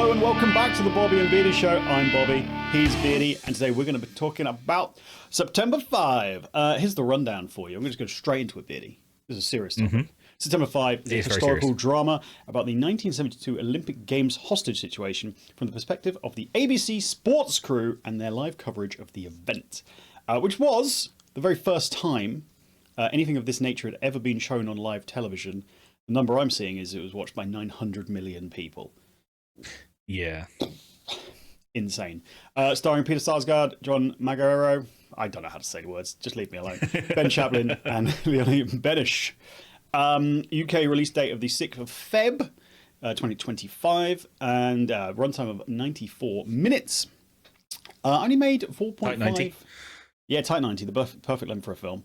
Hello and welcome back to the Bobby and Beardy Show. I'm Bobby, he's Beardy, and today we're going to be talking about September 5. Here's the rundown for you. I'm going to go straight into it, Beardy. This is a serious topic. September 5 is a historical drama about the 1972 Olympic Games hostage situation from the perspective of the ABC sports crew and their live coverage of the event, which was the very first time anything of this nature had ever been shown on live television. The number I'm seeing is it was watched by 900 million people. Yeah. Insane. Starring Peter Sarsgaard, John Magaro, I don't know how to say the words, just leave me alone, Ben Chaplin and Leonie Benish. UK release date of the 6th of Feb 2025 and runtime of 94 minutes. Only made 4.5. Tight 90. Yeah, tight 90, the perfect length for a film.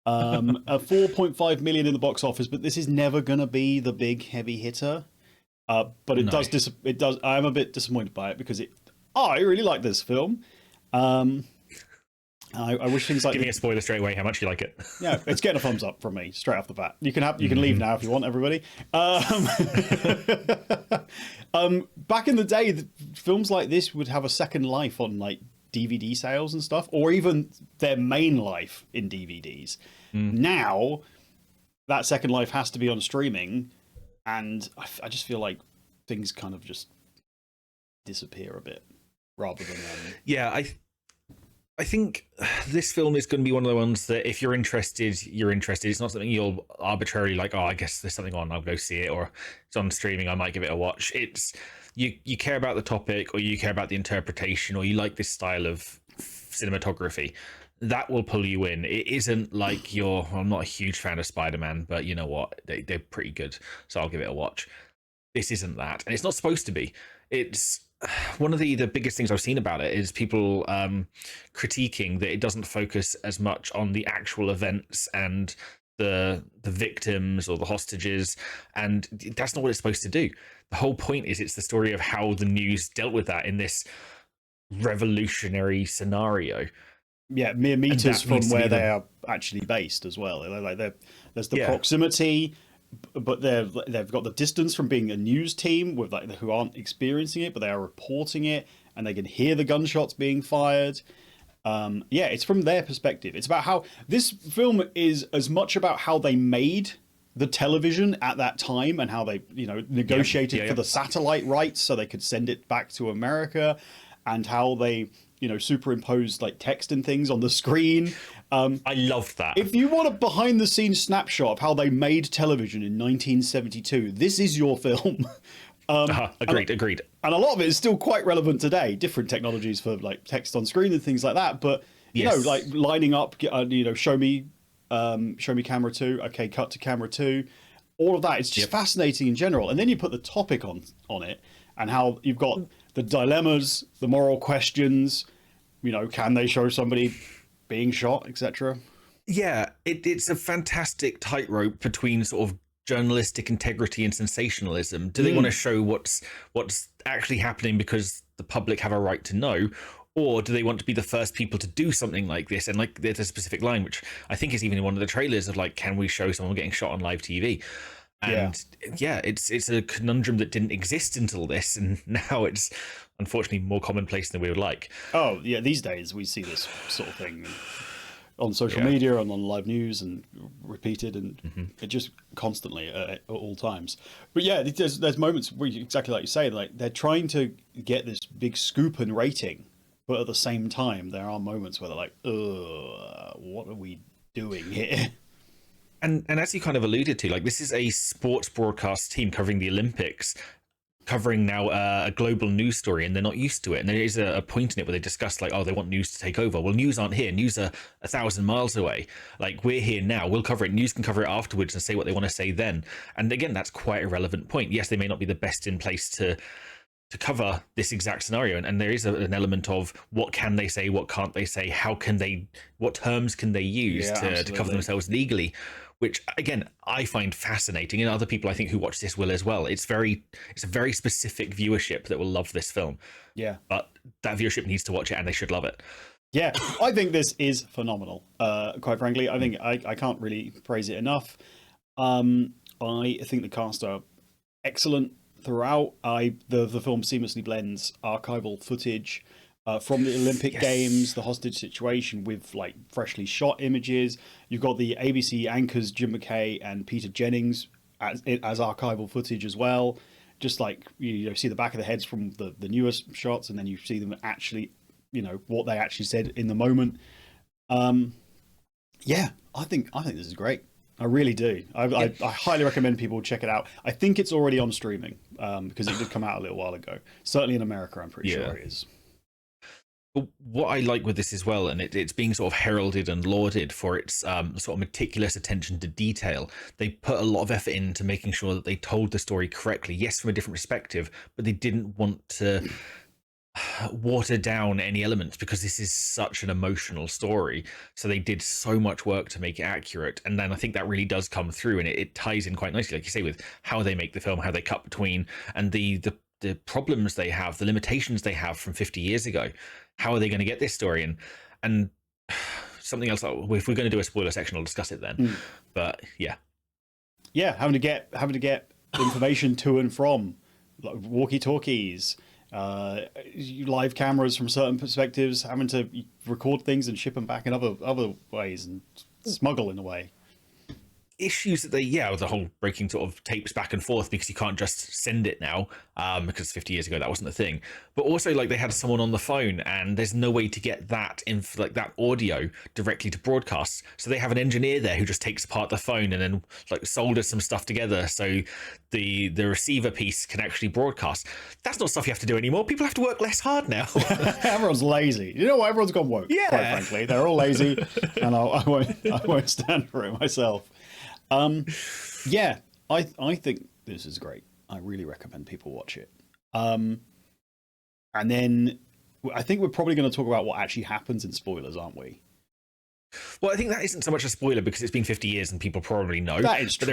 4.5 million in the box office, but this is never going to be the big heavy hitter. But it does. I'm a bit disappointed by it because I really like this film. I wish things like give me a spoiler straight away how much you like it. Yeah, it's getting a thumbs up from me straight off the bat. You can leave now if you want, everybody. Back in the day, films like this would have a second life on like DVD sales and stuff, or even their main life in DVDs. Now, that second life has to be on streaming. And I just feel like things kind of just disappear a bit, rather than yeah. I think this film is going to be one of the ones that if you're interested, you're interested. It's not something you'll arbitrarily like. Oh, I guess there's something on. I'll go see it, or it's on streaming. I might give it a watch. It's you care about the topic, or you care about the interpretation, or you like this style of cinematography. That will pull you in. It isn't like I'm not a huge fan of Spider-Man, but you know what? They're pretty good, so I'll give it a watch. This isn't that, and it's not supposed to be. It's one of the biggest things I've seen about it is people critiquing that it doesn't focus as much on the actual events and the victims or the hostages, and that's not what it's supposed to do. The whole point is it's the story of how the news dealt with that in this revolutionary scenario. Yeah, mere meters from where they are actually based as well. There's the proximity, but they've got the distance from being a news team with who aren't experiencing it, but they are reporting it, and they can hear the gunshots being fired. It's from their perspective. It's about how this film is as much about how they made the television at that time and how they negotiated for the satellite rights so they could send it back to America, and how they superimposed like text and things on the screen. I love that. If you want a behind the scenes snapshot of how they made television in 1972, this is your film. Agreed. And a lot of it is still quite relevant today. Different technologies for like text on screen and things like that. But like lining up, show me camera 2. Okay, cut to camera 2. All of that. It's just fascinating in general. And then you put the topic on it, and how you've got the dilemmas, the moral questions. Can they show somebody being shot, etc.? Yeah, it's a fantastic tightrope between sort of journalistic integrity and sensationalism. Do they want to show what's actually happening because the public have a right to know, or do they want to be the first people to do something like this? And like, there's a specific line which I think is even in one of the trailers of like, can we show someone getting shot on live TV? And it's a conundrum that didn't exist until this, and now it's unfortunately more commonplace than we would like. Oh yeah, these days we see this sort of thing on social media and on live news and repeated, and it just constantly at all times. But yeah, there's moments where exactly like you say, like they're trying to get this big scoop and rating, but at the same time there are moments where they're like, what are we doing here? And as you kind of alluded to, like, this is a sports broadcast team covering the Olympics, covering now a global news story, and they're not used to it. And there is a point in it where they discuss like, oh, they want news to take over. Well, news aren't here. News are 1,000 miles away. Like, we're here now. We'll cover it. News can cover it afterwards and say what they want to say then. And again, that's quite a relevant point. Yes, they may not be the best in place to cover this exact scenario, and there is an element of what can they say, what can't they say, what terms can they use to cover themselves legally, which again I find fascinating, and other people I think who watch this will as well. It's a very specific viewership that will love this film, but that viewership needs to watch it, and they should love it. I think this is phenomenal, quite frankly. I think I can't really praise it enough. I think the cast are excellent. throughout. The film seamlessly blends archival footage from the Olympic Games, the hostage situation, with like freshly shot images. You've got the ABC anchors Jim McKay and Peter Jennings as archival footage as well. Just like you see the back of the heads from the newest shots, and then you see them actually, what they actually said in the moment. Yeah, I think this is great. I really do. I highly recommend people check it out. I think it's already on streaming because it did come out a little while ago. Certainly in America, I'm pretty sure it is. But what I like with this as well, and it's being sort of heralded and lauded for its sort of meticulous attention to detail. They put a lot of effort into making sure that they told the story correctly. Yes, from a different perspective, but they didn't want to water down any elements because this is such an emotional story. So they did so much work to make it accurate. And then I think that really does come through, and it ties in quite nicely, like you say, with how they make the film, how they cut between, and the problems they have, the limitations they have from 50 years ago. How are they going to get this story? And something else, if we're going to do a spoiler section, I'll discuss it then. But yeah, having to get information to and from, like walkie-talkies, live cameras from certain perspectives, having to record things and ship them back in other ways, and smuggle in a way. Issues that the whole breaking sort of tapes back and forth because you can't just send it now, because 50 years ago that wasn't a thing. But also, like, they had someone on the phone and there's no way to get that that audio directly to broadcast, so they have an engineer there who just takes apart the phone and then like solders some stuff together so the receiver piece can actually broadcast. That's not stuff you have to do anymore. People have to work less hard now. Everyone's lazy. You know what? Everyone's gone woke. Yeah, quite frankly, they're all lazy, and I won't stand for it myself. I think this is great. I really recommend people watch it. And then I think we're probably going to talk about what actually happens in spoilers, aren't we? Well, I think that isn't so much a spoiler because it's been 50 years and people probably know. That is true.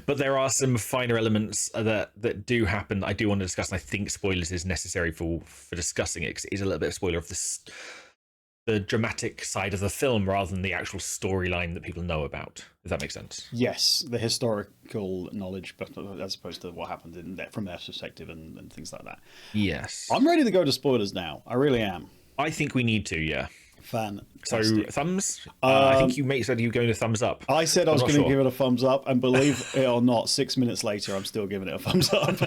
But there are some finer elements that do happen that I do want to discuss, and I think spoilers is necessary for discussing it because it is a little bit of spoiler of the dramatic side of the film rather than the actual storyline that people know about, if that makes sense. Yes, the historical knowledge, but as opposed to what happened from their perspective and things like that. Yes. I'm ready to go to spoilers now. I really am. I think we need to, yeah. Fantastic. So, thumbs? I think you said you were going to thumbs up. I said I was going to give it a thumbs up, and believe it or not, 6 minutes later, I'm still giving it a thumbs up.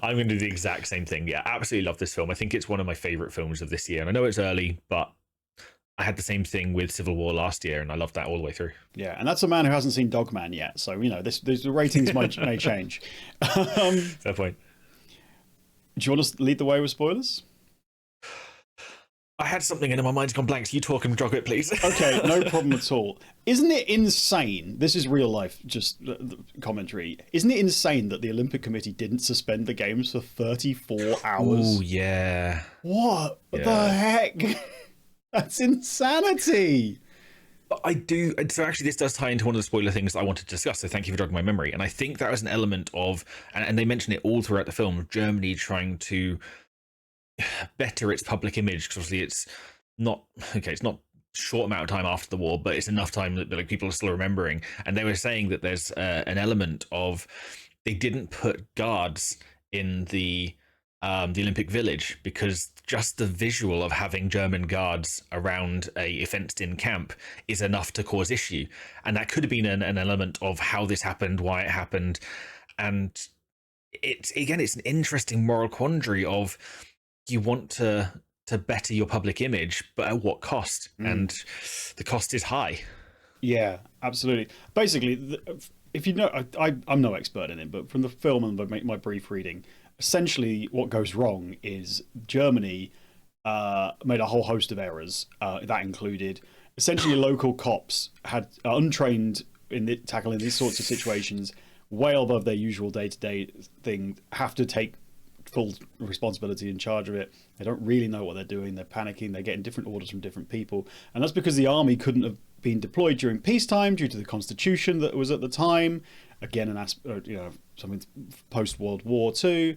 I'm going to do the exact same thing. Yeah, absolutely love this film. I think it's one of my favourite films of this year. And I know it's early, but I had the same thing with Civil War last year, and I loved that all the way through. Yeah, and that's a man who hasn't seen Dogman yet, so, the ratings may change. Fair point. Do you want to lead the way with spoilers? I had something and my mind's gone blank, so you talk and jog it, please. Okay, no problem at all. Isn't it insane? This is real life, just commentary. Isn't it insane that the Olympic Committee didn't suspend the games for 34 hours? Oh, yeah. What the heck? That's insanity. I do. So actually, this does tie into one of the spoiler things that I wanted to discuss. So thank you for jogging my memory. And I think that was an element of, and they mention it all throughout the film, Germany trying to better its public image, because obviously it's not short amount of time after the war, but it's enough time that like people are still remembering. And they were saying that there's an element of they didn't put guards in the Olympic Village because just the visual of having German guards around a fenced-in camp is enough to cause issue. And that could have been an element of how this happened, why it happened. And it's an interesting moral quandary of you want to better your public image, but at what cost? And the cost is high. Yeah, absolutely. Basically, if you know, I'm no expert in it, but from the film and my brief reading, essentially what goes wrong is Germany made a whole host of errors. That included essentially local cops had untrained in tackling these sorts of situations, way above their usual day-to-day thing, have to take full responsibility in charge of it. They don't really know what they're doing. They're panicking. They're getting different orders from different people. And that's because the army couldn't have been deployed during peacetime due to the constitution that was at the time. Again, something post-World War II.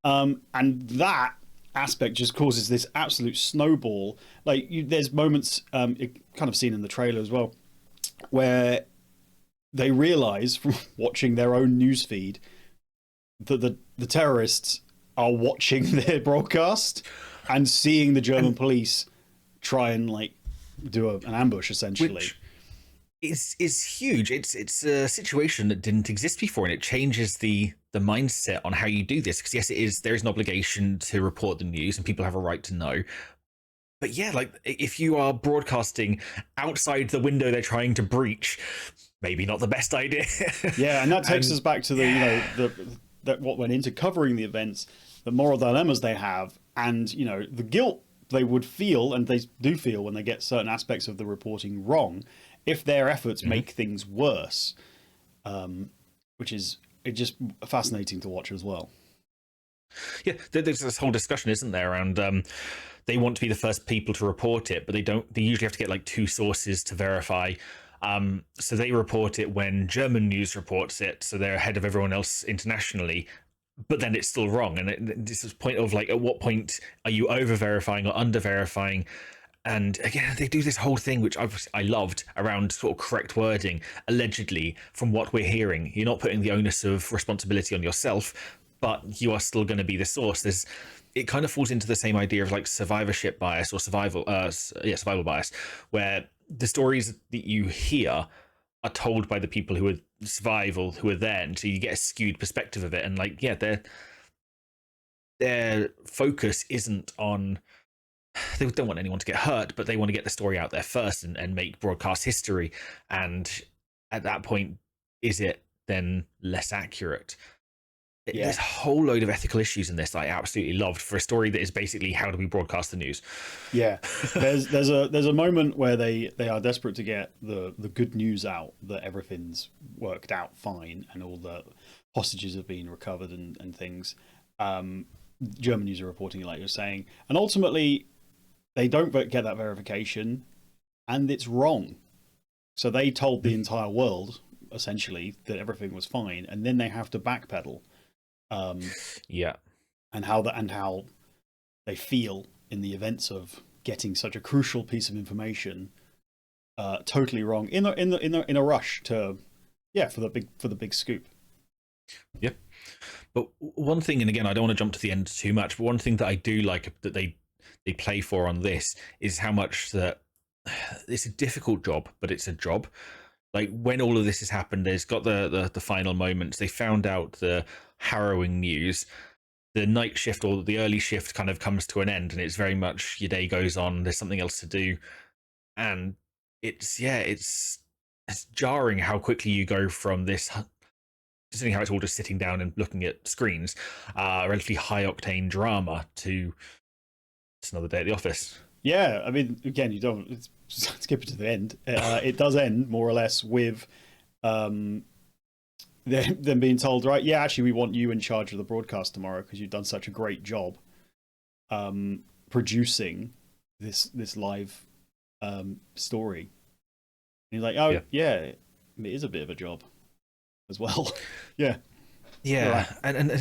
And that aspect just causes this absolute snowball. Like there's moments, it kind of seen in the trailer as well, where they realize from watching their own newsfeed the terrorists are watching their broadcast and seeing the German police try and like do an ambush, essentially. Which is huge. It's a situation that didn't exist before, and it changes the mindset on how you do this. Because yes, there is an obligation to report the news, and people have a right to know. But yeah, like if you are broadcasting outside the window they're trying to breach, maybe not the best idea. Yeah, and that takes us back to the what went into covering the events, the moral dilemmas they have, and the guilt they would feel, and they do feel when they get certain aspects of the reporting wrong, if their efforts make things worse, which is just fascinating to watch as well. Yeah, there's this whole discussion, isn't there, around they want to be the first people to report it, but they don't. They usually have to get like two sources to verify. So they report it when German news reports it, so they're ahead of everyone else internationally. But then it's still wrong, and this is point of like, at what point are you over verifying or under verifying? And again, they do this whole thing, which I loved, around sort of correct wording. Allegedly, from what we're hearing, you're not putting the onus of responsibility on yourself, but you are still going to be the source. It kind of falls into the same idea of like survivorship bias or survival bias, where the stories that you hear are told by the people who are who are there, and so you get a skewed perspective of it. And like, yeah, their focus isn't on. They don't want anyone to get hurt, but they want to get the story out there first and make broadcast history. And at that point, is it then less accurate? Yeah. There's a whole load of ethical issues in this that I absolutely loved for a story that is basically, how do we broadcast the news? Yeah, there's a moment where they are desperate to get the good news out, that everything's worked out fine and all the hostages have been recovered and things. German news are reporting it, like you're saying, and ultimately they don't get that verification, and it's wrong. So they told the entire world essentially that everything was fine, and then they have to backpedal. And how they feel in the events of getting such a crucial piece of information totally wrong in a rush to for the big scoop. Yeah, but one thing, and again, I don't want to jump to the end too much, but one thing that I do like that they play for on this is how much that it's a difficult job, but it's a job. Like, when all of this has happened, there's got the final moments. They found out the harrowing news. The night shift or the early shift kind of comes to an end, and it's very much your day goes on. There's something else to do, and it's jarring how quickly you go from this. Considering how it's all just sitting down and looking at screens, relatively high octane drama to it's another day at the office. Yeah, I mean, again, you don't skip it to the end. It does end more or less with them being told, right? Yeah, actually, we want you in charge of the broadcast tomorrow because you've done such a great job producing this live story. And you're like, oh yeah, it is a bit of a job as well. Yeah. Yeah, right. and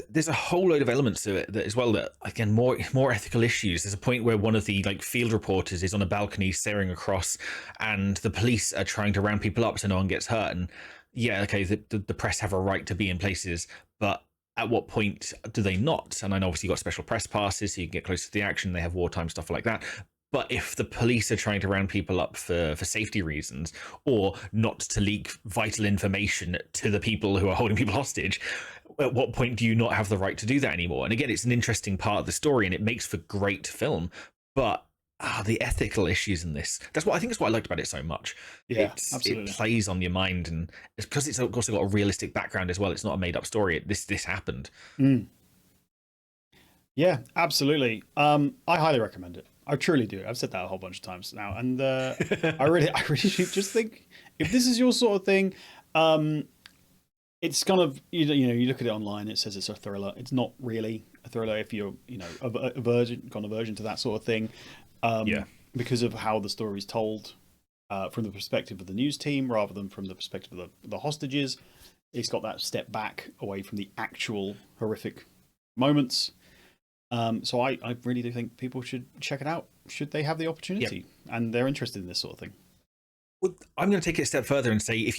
there's a whole load of elements to it that, as well, that again more ethical issues. There's a point where one of the like field reporters is on a balcony staring across, and the police are trying to round people up so no one gets hurt. And yeah, okay, the press have a right to be in places, but at what point do they not? And I know obviously you've got special press passes so you can get closer to the action. They have wartime stuff like that. But if the police are trying to round people up for safety reasons, or not to leak vital information to the people who are holding people hostage, at what point do you not have the right to do that anymore? And again, it's an interesting part of the story, and it makes for great film. But the ethical issues in this, that's what I liked about it so much. Yeah, absolutely. It plays on your mind, and it's because it's also got a realistic background as well. It's not a made up story. This happened. Yeah, absolutely. I highly recommend it. I truly do. I've said that a whole bunch of times now, and I really just think, if this is your sort of thing, it's kind of, you look at it online, it says it's a thriller. It's not really a thriller if you're a aversion to that sort of thing, because of how the story's told from the perspective of the news team rather than from the perspective of the hostages. It's got that step back away from the actual horrific moments. So I really do think people should check it out, should they have the opportunity and they're interested in this sort of thing. Well, I'm going to take it a step further and say if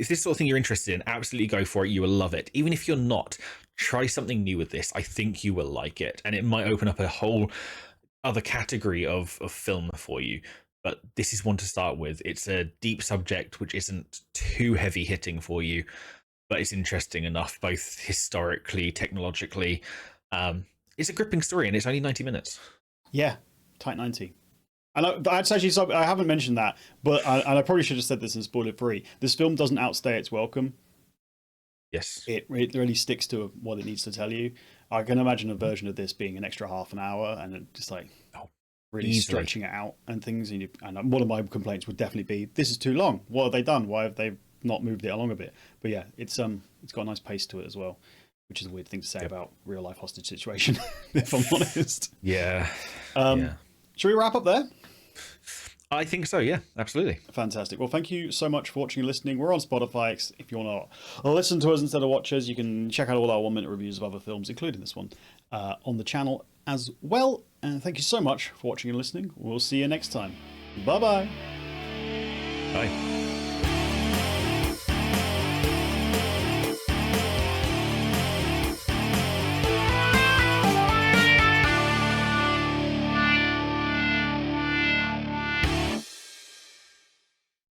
this sort of thing you're interested in, absolutely go for it. You will love it. Even if you're not, try something new with this. I think you will like it, and it might open up a whole other category of film for you. But this is one to start with. It's a deep subject which isn't too heavy hitting for you, but it's interesting enough, both historically, technologically. It's a gripping story, and it's only 90 minutes. Yeah, tight 90. And that's actually, I haven't mentioned that, but I probably should have said this in spoiler free. This film doesn't outstay its welcome. Yes. It really sticks to what it needs to tell you. I can imagine a version of this being an extra half an hour and it just like really stretching it out and things. And one of my complaints would definitely be, this is too long. What have they done? Why have they not moved it along a bit? But yeah, it's got a nice pace to it as well, which is a weird thing to say about real life hostage situation, if I'm honest. Yeah. Should we wrap up there? I think so, yeah, absolutely. Fantastic. Well, thank you so much for watching and listening. We're on Spotify. If you want to listen to us instead of watch us, you can check out all our 1 minute reviews of other films, including this one, on the channel as well. And thank you so much for watching and listening. We'll see you next time. Bye-bye. Bye.